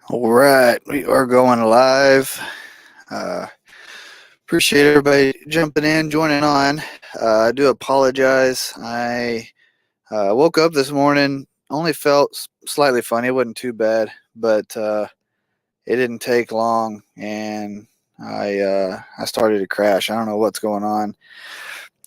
All right, we are going live. Uh, Appreciate everybody jumping in, joining on. I do apologize. I woke up this morning, only felt slightly funny. It wasn't too bad, but it didn't take long, and I started to crash. I don't know what's going on.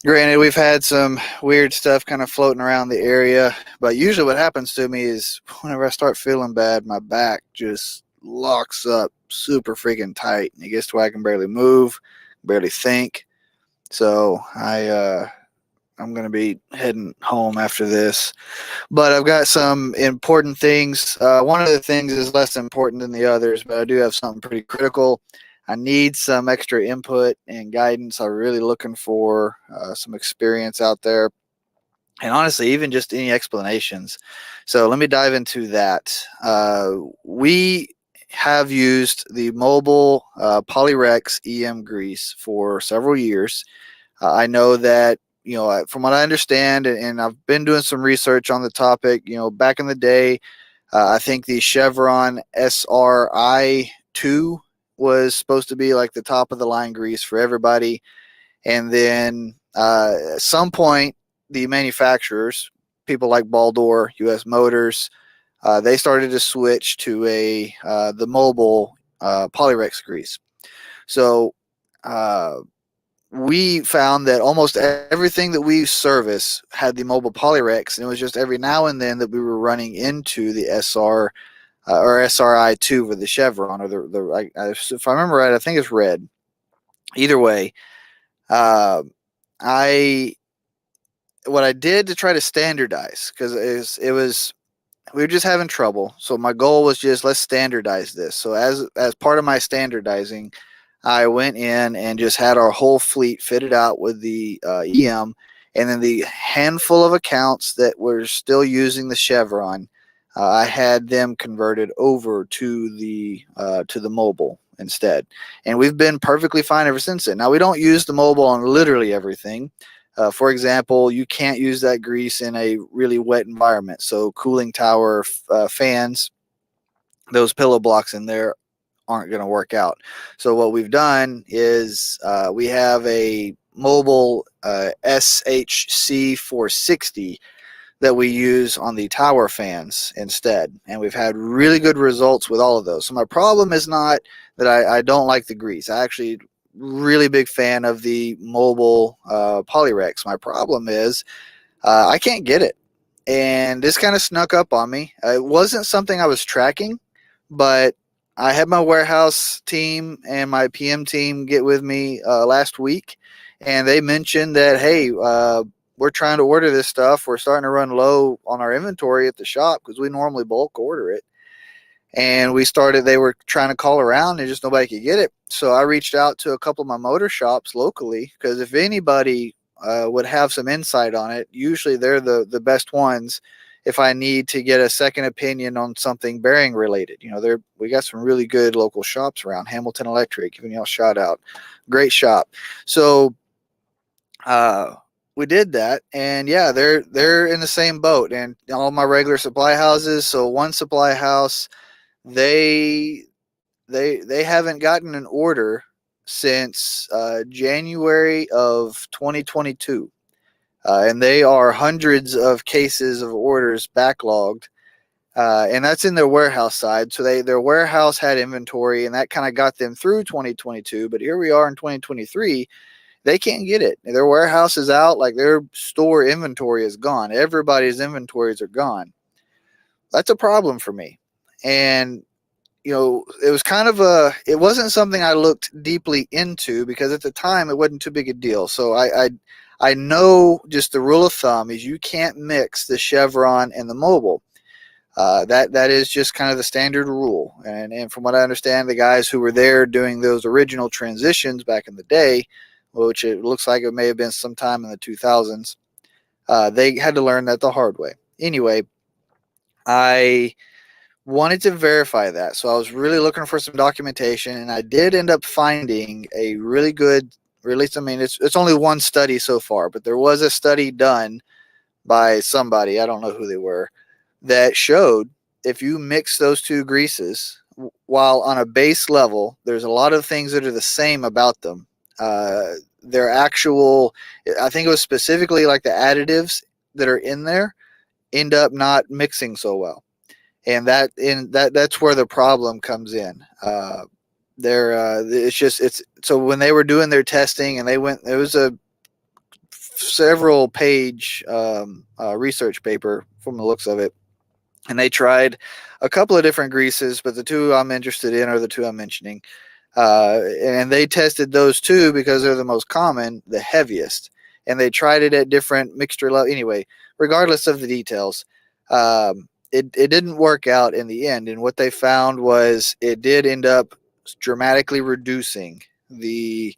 Granted, we've had some weird stuff kind of floating around the area, but usually what happens to me is whenever I start feeling bad, my back just locks up super freaking tight, and it gets to where I can barely move, barely think. So I'm gonna be heading home after this, but I've got some important things. One of the things is less important than the others, but I do have something pretty critical. I need some extra input and guidance. I'm really looking for some experience out there, and honestly, even just any explanations. So let me dive into that. We have used the mobile Polyrex EM grease for several years. I know that, from what I understand, and I've been doing some research on the topic. Back in the day, I think the Chevron SRI 2 was supposed to be like the top of the line grease for everybody, and then at some point, the manufacturers, people like Baldor, U.S. Motors, they started to switch to the mobile Polyrex grease. So uh, we found that almost everything that we service had the mobile Polyrex, and it was just every now and then that we were running into the or SRI 2 with the Chevron, or if I remember right, I think it's red. Either way, uh, I what I did to try to standardize, because it was we were just having trouble. So my goal was just, let's standardize this. So as part of my standardizing, I went in and just had our whole fleet fitted out with the EM, and then the handful of accounts that were still using the Chevron, I had them converted over to the mobile instead, and we've been perfectly fine ever since then. Now, we don't use the mobile on literally everything. For example, you can't use that grease in a really wet environment. So cooling tower fans, those pillow blocks in there aren't going to work out. So what we've done is we have a mobile SHC 460 that we use on the tower fans instead, and we've had really good results with all of those. So my problem is not that I don't like the grease. I actually really big fan of the mobile Polyrex. My problem is I can't get it, and this kind of snuck up on me. It wasn't something I was tracking, but I had my warehouse team and my PM team get with me last week, and they mentioned that, hey, we're trying to order this stuff. We're starting to run low on our inventory at the shop because we normally bulk order it. And they were trying to call around and just nobody could get it. So I reached out to a couple of my motor shops locally, because if anybody would have some insight on it, usually they're the best ones if I need to get a second opinion on something bearing related. We got some really good local shops around. Hamilton Electric, giving y'all a shout out. Great shop. So we did that, and yeah, they're in the same boat, and all my regular supply houses. So one supply house, they they haven't gotten an order since January of 2022, and they are hundreds of cases of orders backlogged, and that's in their warehouse side. So their warehouse had inventory, and that kind of got them through 2022. But here we are in 2023. They can't get it. Their warehouse is out, like their store inventory is gone. Everybody's inventories are gone. That's a problem for me. And it was it wasn't something I looked deeply into, because at the time it wasn't too big a deal. So I know just the rule of thumb is you can't mix the Chevron and the mobile. That is just kind of the standard rule. And from what I understand, the guys who were there doing those original transitions back in the day, which it looks like it may have been sometime in the 2000s, they had to learn that the hard way. Anyway, I wanted to verify that. So I was really looking for some documentation, and I did end up finding a really good release. I mean, it's only one study so far, but there was a study done by somebody, I don't know who they were, that showed if you mix those two greases, while on a base level, there's a lot of things that are the same about them. Their actual, I think it was specifically like the additives that are in there end up not mixing so well, and that's where the problem comes in. It's so when they were doing their testing and they went, it was a several page research paper from the looks of it, and they tried a couple of different greases, but the two I'm interested in are the two I'm mentioning. And they tested those two because they're the most common, the heaviest, and they tried it at different mixture level. Anyway, regardless of the details, it didn't work out in the end. And what they found was it did end up dramatically reducing the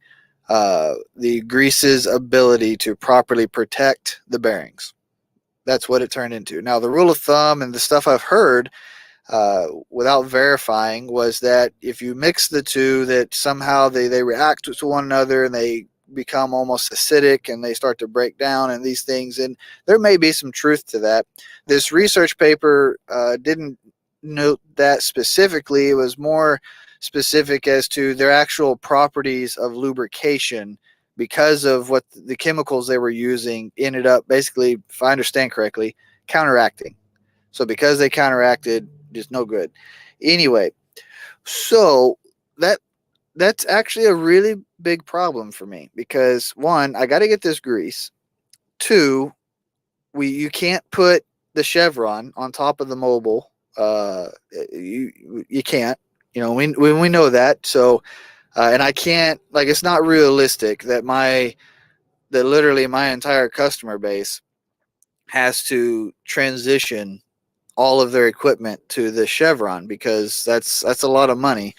grease's ability to properly protect the bearings. That's what it turned into. Now, the rule of thumb and the stuff I've heard without verifying was that if you mix the two, that somehow they react to one another and they become almost acidic and they start to break down and these things. And there may be some truth to that. This research paper didn't note that specifically. It was more specific as to their actual properties of lubrication because of what the chemicals they were using ended up basically, if I understand correctly, counteracting. So because they counteracted, just no good. Anyway, so that's actually a really big problem for me because one, I got to get this grease. Two, you can't put the chevron on top of the mobile. You can't. You know, we know that. So and I can't, like, it's not realistic that literally my entire customer base has to transition all of their equipment to the chevron because that's a lot of money.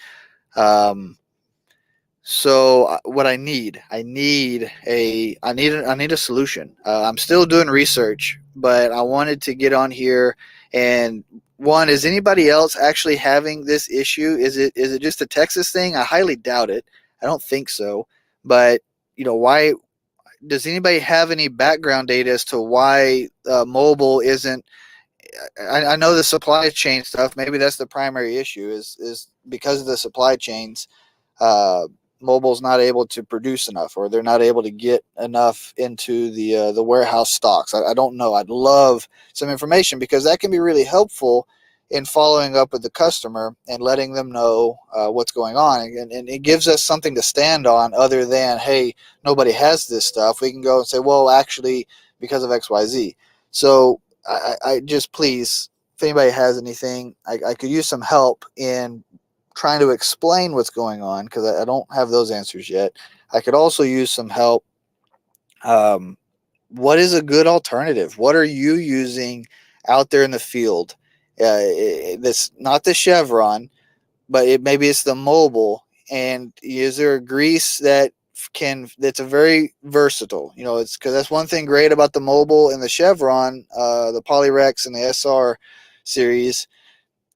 Um, so what I need a solution. I'm still doing research, but I wanted to get on here and one, is anybody else actually having this issue? Is it just a Texas thing? I highly doubt it. I don't think so. But why does anybody have any background data as to why mobile isn't? I know the supply chain stuff. Maybe that's the primary issue. Is because of the supply chains, uh, mobile's not able to produce enough, or they're not able to get enough into the warehouse stocks. I don't know. I'd love some information because that can be really helpful in following up with the customer and letting them know what's going on, and it gives us something to stand on other than, hey, nobody has this stuff. We can go and say, well, actually, because of XYZ. So I just, please, if anybody has anything, I could use some help in trying to explain what's going on because I don't have those answers yet. I could also use some help. What is a good alternative? What are you using out there in the field? That's not the chevron, but maybe it's the mobile. And is there a grease that's a very versatile? It's because that's one thing great about the mobile and the chevron, the Polyrex and the SR series,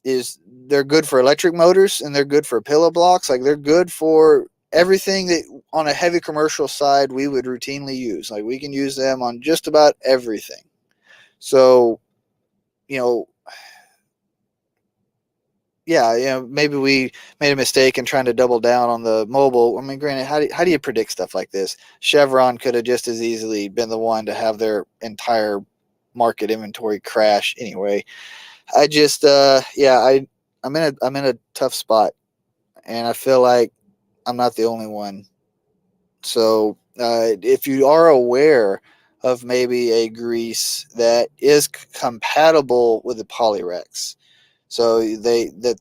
is they're good for electric motors and they're good for pillow blocks. Like, they're good for everything that on a heavy commercial side we would routinely use. Like, we can use them on just about everything. So, yeah, maybe we made a mistake in trying to double down on the mobile. I mean, granted, how do you predict stuff like this? Chevron could have just as easily been the one to have their entire market inventory crash. Anyway, I just, I'm in a tough spot, and I feel like I'm not the only one. So, if you are aware of maybe a grease that is compatible with the Polyrex, so that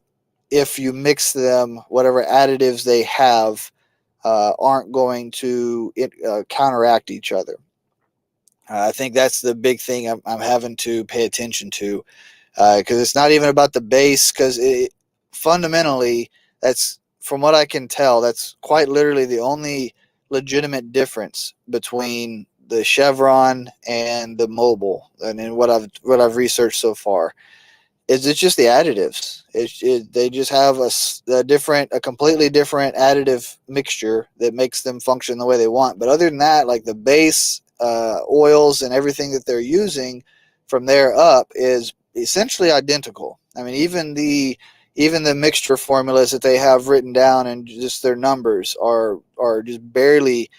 if you mix them, whatever additives they have aren't going to counteract each other. I think that's the big thing I'm having to pay attention to, because it's not even about the base, because fundamentally, that's, from what I can tell, that's quite literally the only legitimate difference between the chevron and the mobile, and in what I've researched so far. It's just the additives. They just have a completely different additive mixture that makes them function the way they want. But other than that, like the base oils and everything that they're using from there up is essentially identical. I mean, even even the mixture formulas that they have written down and just their numbers are just barely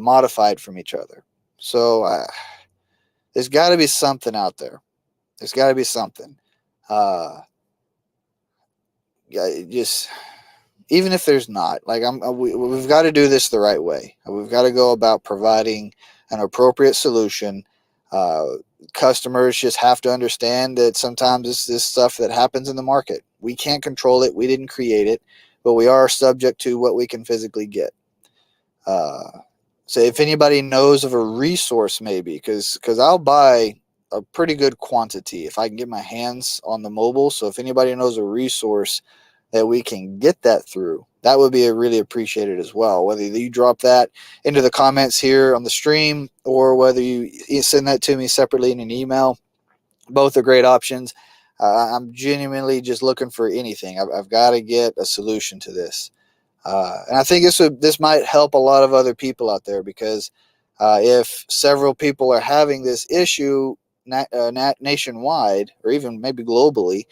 modified from each other. So there's got to be something out there. There's got to be something. Yeah, just even if there's not, like we've got to do this the right way. We've got to go about providing an appropriate solution. Uh, Customers just have to understand that sometimes it's this stuff that happens in the market. We can't control it. We didn't create it, but we are subject to what we can physically get. So if anybody knows of a resource, maybe because I'll buy a pretty good quantity if I can get my hands on the mobile. So if anybody knows a resource that we can get that through, that would be really appreciated as well. Whether you drop that into the comments here on the stream or whether you send that to me separately in an email, both are great options. I'm genuinely just looking for anything. I've got to get a solution to this. And I think this might help a lot of other people out there because if several people are having this issue nationwide or even maybe globally,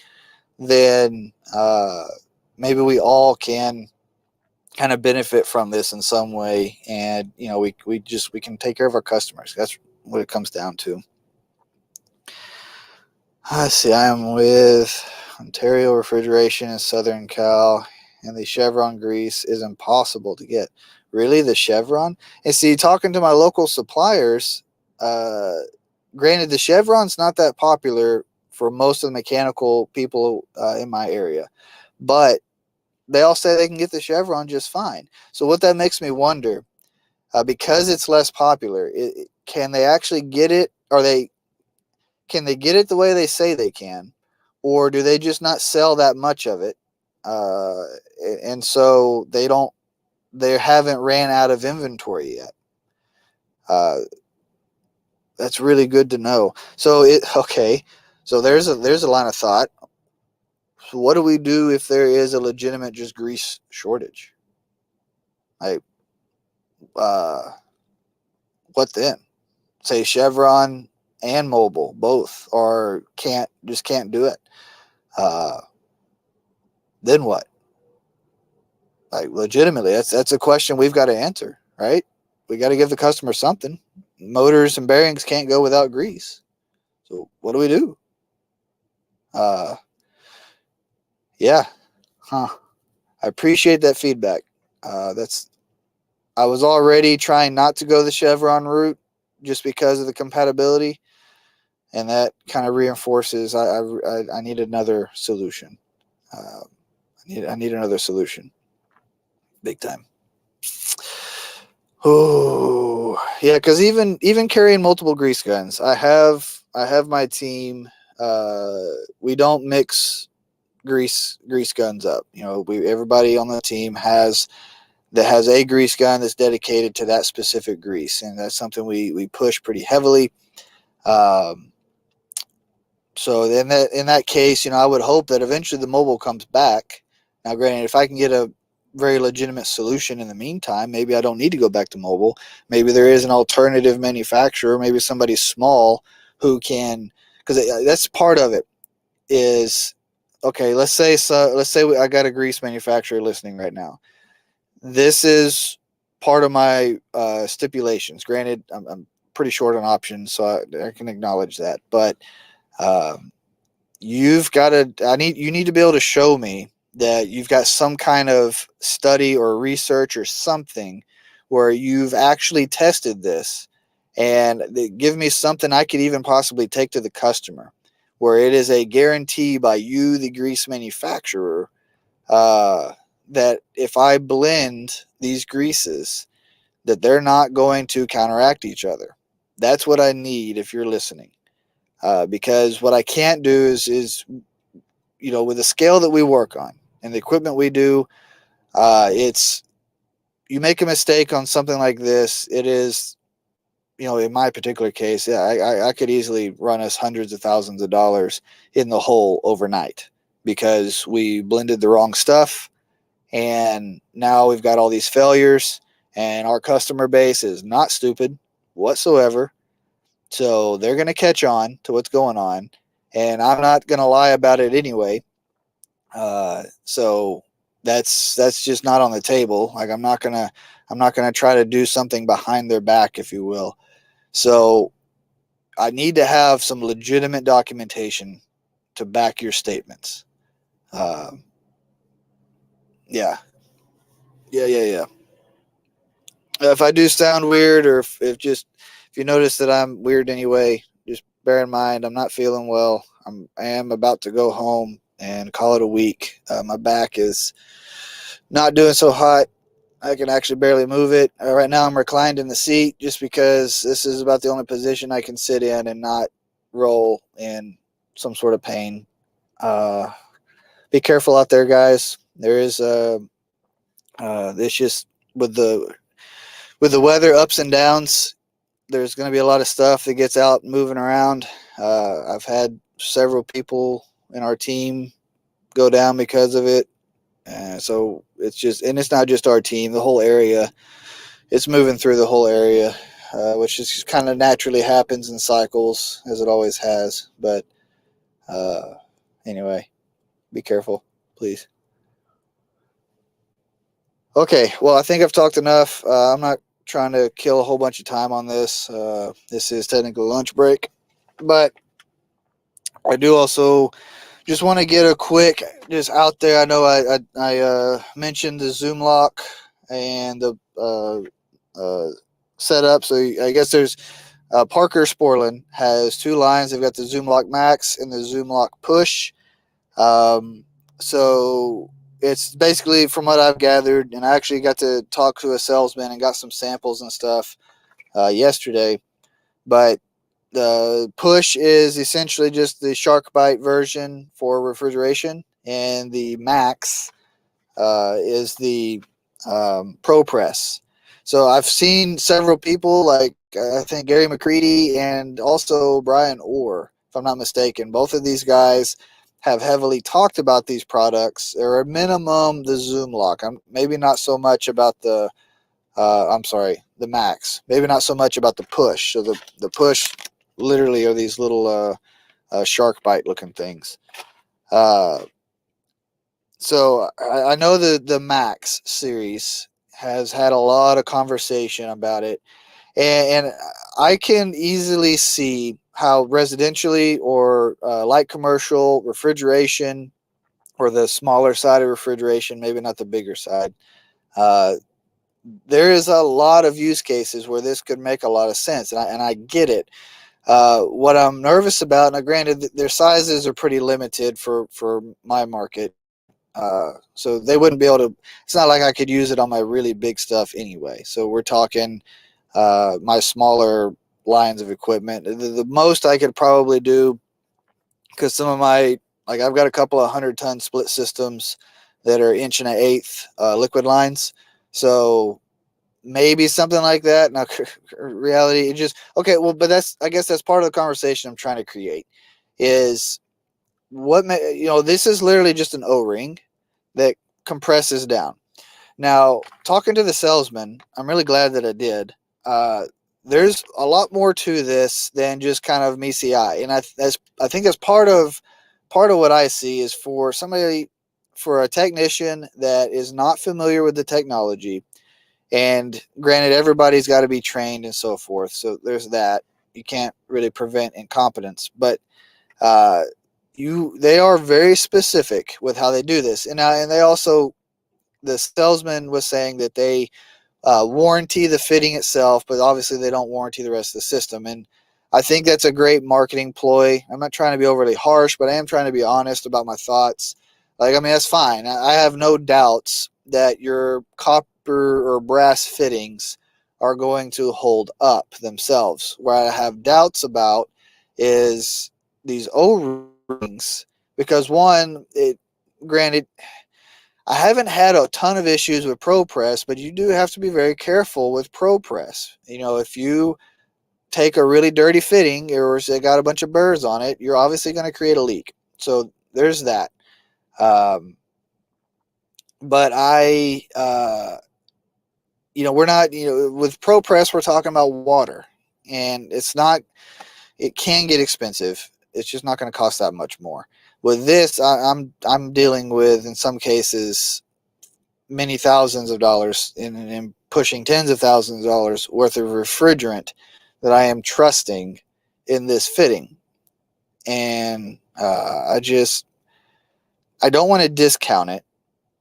then maybe we all can kind of benefit from this in some way. And we can take care of our customers. That's what it comes down to. I see. I am with Ontario Refrigeration in Southern Cal, and the Chevron grease is impossible to get. Really, the Chevron? And see, talking to my local suppliers, granted, the Chevron's not that popular for most of the mechanical people in my area, but they all say they can get the Chevron just fine. So what that makes me wonder, because it's less popular, can they actually get it? Can they get it the way they say they can, or do they just not sell that much of it, uh, and so they haven't ran out of inventory yet? Uh, that's really good to know. Okay, so there's a line of thought. So what do we do if there is a legitimate just grease shortage? Like, uh, what then? Say Chevron and Mobile both or can't do it. Uh, then what? Like legitimately, that's a question we've got to answer, right? We got to give the customer something. Motors and bearings can't go without grease. So what do we do? Uh, yeah, huh? I appreciate that feedback. That's I was already trying not to go the Chevron route just because of the compatibility, and that kind of reinforces. I need another solution. I need another solution, big time. Oh yeah, because even carrying multiple grease guns, I have my team. We don't mix grease guns up. Everybody on the team has a grease gun that's dedicated to that specific grease, and that's something we push pretty heavily. Um, so in that case, I would hope that eventually the mobile comes back. Now, granted, if I can get a very legitimate solution in the meantime, maybe I don't need to go back to mobile. Maybe there is an alternative manufacturer, maybe somebody small who can, because that's part of it. Is okay. Let's say I got a grease manufacturer listening right now. This is part of my stipulations. Granted, I'm pretty short on options, so I can acknowledge that. But you need to be able to show me that you've got some kind of study or research or something where you've actually tested this, and give me something I could even possibly take to the customer, where it is a guarantee by you, the grease manufacturer, that if I blend these greases, that they're not going to counteract each other. That's what I need if you're listening. Because what I can't do is with the scale that we work on and the equipment we do, it's you make a mistake on something like this, it is, in my particular case, yeah, I could easily run us hundreds of thousands of dollars in the hole overnight because we blended the wrong stuff, and now we've got all these failures, and our customer base is not stupid whatsoever. So they're going to catch on to what's going on. And I'm not going to lie about it anyway. So that's just not on the table. Like I'm not gonna try to do something behind their back, if you will. So I need to have some legitimate documentation to back your statements. Uh, yeah, yeah. If I do sound weird, or if you notice that I'm weird anyway, just bear in mind I'm not feeling well. I am about to go home and call it a week. My back is not doing so hot. I can actually barely move it. Right now, I'm reclined in the seat just because this is about the only position I can sit in and not roll in some sort of pain. Uh, be careful out there, guys. There is it's just with the weather ups and downs. There's going to be a lot of stuff that gets out moving around. I've had several people in our team go down because of it. So it's just, and it's not just our team, the whole area. It's moving through the whole area, which just kind of naturally happens in cycles, as it always has. But uh, anyway, be careful, please. Okay, well, I think I've talked enough. I'm not trying to kill a whole bunch of time on this. This is technically lunch break, but I do also just want to get a quick just out there. I know I mentioned the ZoomLock and the setup. So I guess there's Parker Sporlin has two lines. They've got the ZoomLock Max and the ZoomLock Push. Um, so it's basically, from what I've gathered, and I actually got to talk to a salesman and got some samples and stuff yesterday. But the Push is essentially just the shark bite version for refrigeration, and the Max is the Pro Press. So I've seen several people, like I think Gary McCready and also Brian Orr, if I'm not mistaken. Both of these guys have heavily talked about these products, or at minimum the ZoomLock. I'm maybe not so much about the I'm sorry, the Max. Maybe not so much about the Push. So the Push literally are these little shark bite looking things. Uh, so I know the Max series has had a lot of conversation about it, and I can easily see how residentially or light commercial refrigeration, or the smaller side of refrigeration, maybe not the bigger side. Uh, there is a lot of use cases where this could make a lot of sense, and I get it. What I'm nervous about, now granted, their sizes are pretty limited for my market. So they wouldn't be able to, it's not like I could use it on my really big stuff anyway. So we're talking my smaller lines of equipment. The most I could probably do, because some of my, like I've got a couple of 100-ton split systems that are inch and an eighth liquid lines. So maybe something like that. Now, reality, it just, okay, well, but I guess that's part of the conversation I'm trying to create is this is literally just an O-ring that compresses down. Now, talking to the salesman, I'm really glad that I did. Uh, there's a lot more to this than just kind of me see eye, and I think that's part of what I see is for a technician that is not familiar with the technology. And granted, everybody's got to be trained and so forth. So there's that. You can't really prevent incompetence, but uh, they are very specific with how they do this, and they also, the salesman was saying that they warranty the fitting itself, but obviously they don't warranty the rest of the system. And I think that's a great marketing ploy. I'm not trying to be overly harsh, but I am trying to be honest about my thoughts. Like, I mean, that's fine. I have no doubts that your copper or brass fittings are going to hold up themselves. Where I have doubts about is these O-rings, because one, granted, I haven't had a ton of issues with ProPress, but you do have to be very careful with ProPress. If you take a really dirty fitting or it's got a bunch of burrs on it, you're obviously going to create a leak. So there's that. Um, but we're not, with ProPress, we're talking about water, and it can get expensive. It's just not going to cost that much more. With this, I'm dealing with, in some cases, many thousands of dollars and pushing tens of thousands of dollars worth of refrigerant that I am trusting in this fitting. And I don't want to discount it,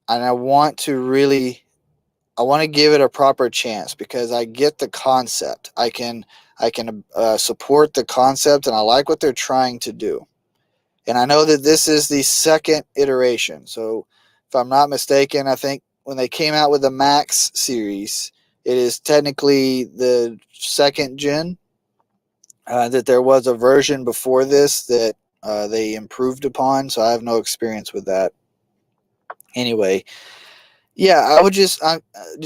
and I want to give it a proper chance because I get the concept. I can support the concept, and I like what they're trying to do. And I know that this is the second iteration. So if I'm not mistaken, I think when they came out with the Max series, it is technically the second gen. That there was a version before this that they improved upon. So I have no experience with that. Anyway, yeah,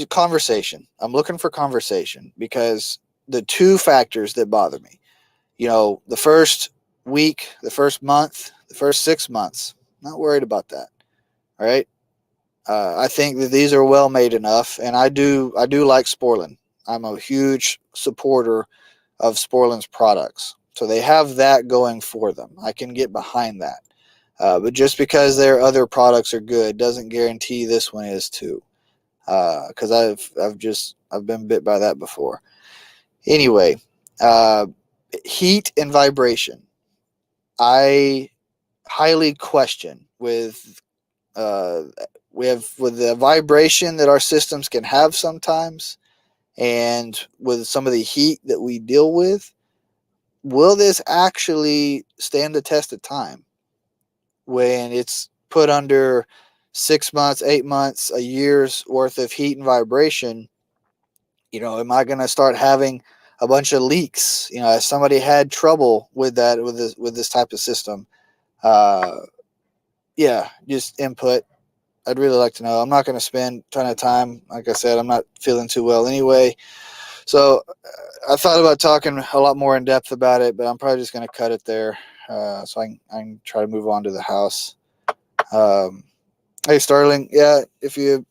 conversation. I'm looking for conversation because the two factors that bother me, the first week, the first month, the first 6 months, not worried about that. All right. I think that these are well made enough, and I do like Sporlan. I'm a huge supporter of Sporlan's products, so they have that going for them. I can get behind that. But just because their other products are good doesn't guarantee this one is too. Because I've been bit by that before. Anyway, uh, heat and vibration. I highly question uh, with the vibration that our systems can have sometimes, and with some of the heat that we deal with. Will this actually stand the test of time when it's put under 6 months, 8 months, a year's worth of heat and vibration? Am I going to start having a bunch of leaks? Has somebody had trouble with that with this type of system? Uh, yeah, just input. I'd really like to know. I'm not going to spend a ton of time. Like I said, I'm not feeling too well anyway. So I thought about talking a lot more in depth about it, but I'm probably just going to cut it there, so I can try to move on to the house. Hey, Starling. Yeah, if you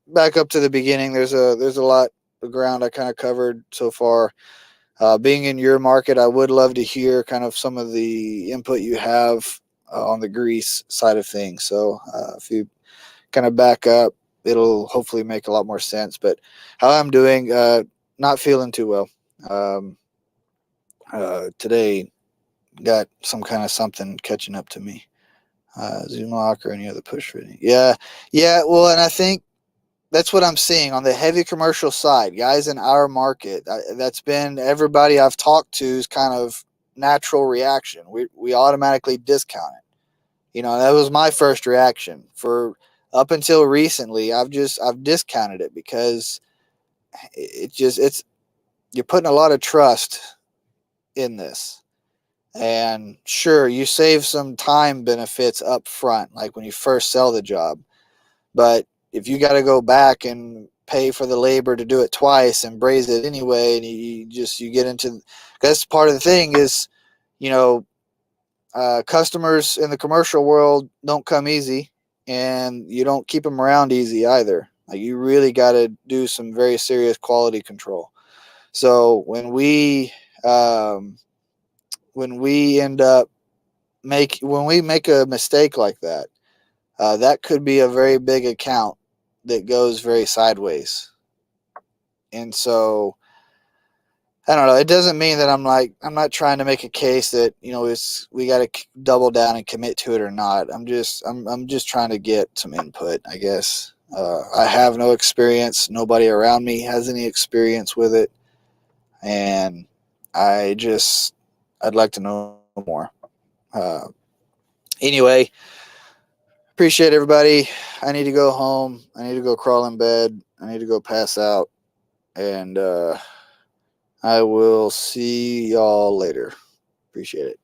back up to the beginning, there's a lot of ground I kind of covered so far. Being in your market, I would love to hear kind of some of the input you have on the grease side of things. So if you kind of back up, it'll hopefully make a lot more sense. But how I'm doing, not feeling too well. Um, Today got some kind of something catching up to me. ZoomLock or any other push fitting. Yeah, yeah. Well, and I think that's what I'm seeing on the heavy commercial side, guys in our market. That's been everybody I've talked to's kind of natural reaction. We automatically discount it. That was my first reaction. For up until recently, I've discounted it because it's you're putting a lot of trust in this. And sure, you save some time benefits up front, like when you first sell the job. But if you got to go back and pay for the labor to do it twice and braise it anyway, and you get into, that's part of the thing is, you know, customers in the commercial world don't come easy, and you don't keep them around easy either. Like, you really got to do some very serious quality control. So um, when we end up when we make a mistake like that, that could be a very big account that goes very sideways. And so I don't know. It doesn't mean that I'm not trying to make a case that we got to double down and commit to it or not. I'm just trying to get some input, I guess. I have no experience. Nobody around me has any experience with it, and I'd like to know more. Uh, anyway, appreciate everybody. I need to go home. I need to go crawl in bed. I need to go pass out, and I will see y'all later. Appreciate it.